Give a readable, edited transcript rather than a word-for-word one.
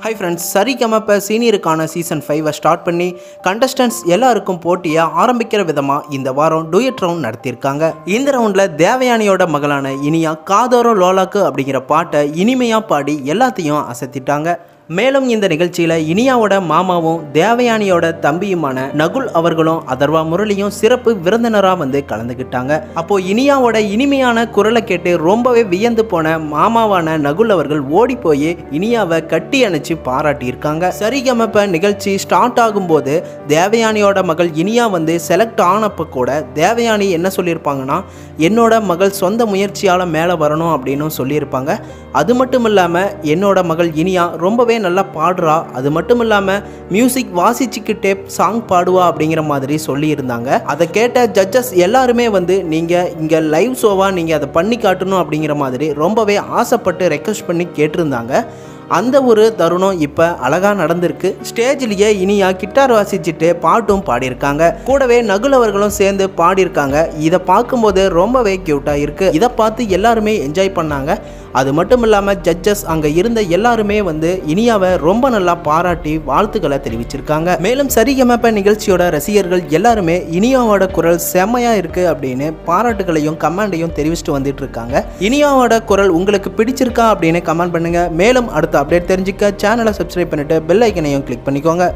Hi friends, சரிகமப சீனியருக்கான season 5 start பண்ணி contestants எல்லாருக்கும் போட்டியை ஆரம்பிக்கிற விதமாக இந்த வாரம் டூயட் ரவுண்ட் நடத்தியிருக்காங்க. இந்த ரவுண்டில் தேவயானியோட மகளான இனியா காதோரோ லோலாக்கு அப்படிங்கிற பாட்டை இனிமையாக பாடி எல்லாத்தையும் அசத்திட்டாங்க. மேலும் இந்த நிகழ்ச்சியில் இனியாவோட மாமாவும் தேவயானியோட தம்பியுமான நகுல் அவர்களும் அதர்வா முரளியும் சிறப்பு விருந்தினராக வந்து கலந்துக்கிட்டாங்க. அப்போ இனியாவோட இனிமையான குரலை கேட்டு ரொம்பவே வியந்து போன மாமாவான நகுல் அவர்கள் ஓடி போய் இனியாவை கட்டி அணைச்சு பாராட்டியிருக்காங்க. சரிகமப நிகழ்ச்சி ஸ்டார்ட் ஆகும்போது தேவயானியோட மகள் இனியா வந்து செலக்ட் ஆனப்போ கூட தேவயானி என்ன சொல்லியிருப்பாங்கன்னா, என்னோட மகள் சொந்த முயற்சியால் மேலே வரணும் அப்படின்னு சொல்லியிருப்பாங்க. அது மட்டும் இல்லாமல் என்னோட மகள் இனியா ரொம்பவே நல்லா பாடுறா, அது மட்டும் இல்லாமல் மியூசிக் வாசிச்சுக்கிட்டே சாங் பாடுவா அப்படிங்கிற மாதிரி சொல்லியிருந்தாங்க. அதை கேட்ட ஜட்ஜஸ் எல்லாருமே வந்து நீங்கள் இங்கே லைவ் ஷோவாக நீங்கள் அதை பண்ணி காட்டணும் அப்படிங்கிற மாதிரி ரொம்பவே ஆசைப்பட்டு ரெக்வஸ்ட் பண்ணி கேட்டிருந்தாங்க. அந்த ஒரு தருணம் இப்போ அழகாக நடந்திருக்கு. ஸ்டேஜ்லேயே இனியா கிட்டார் வாசிச்சுட்டு பாட்டும் பாடியிருக்காங்க. கூடவே நகுல் அவர்களும் சேர்ந்து பாடியிருக்காங்க. இதை பார்க்கும்போது ரொம்பவே க்யூட்டாக இருக்குது. இதை பார்த்து எல்லாருமே என்ஜாய் பண்ணாங்க. அது மட்டும் இல்லாமல் ஜட்ஜஸ் அங்கே இருந்த எல்லாருமே வந்து இனியாவை ரொம்ப நல்லா பாராட்டி வாழ்த்துக்களை தெரிவிச்சிருக்காங்க. மேலும் சரிகமப நிகழ்ச்சியோட ரசிகர்கள் எல்லாருமே இனியாவோட குரல் செம்மையாக இருக்குது அப்படின்னு பாராட்டுகளையும் கமெண்டையும் தெரிவிச்சுட்டு வந்துட்டு இருக்காங்க. இனியாவோட குரல் உங்களுக்கு பிடிச்சிருக்கா அப்படின்னு கமெண்ட் பண்ணுங்கள். மேலும் அடுத்த அப்டேட் தெரிஞ்சுக்க சேனலை சப்ஸ்கிரைப் பண்ணிட்டு பெல் ஐக்கனையும் கிளிக் பண்ணிக்கோங்க.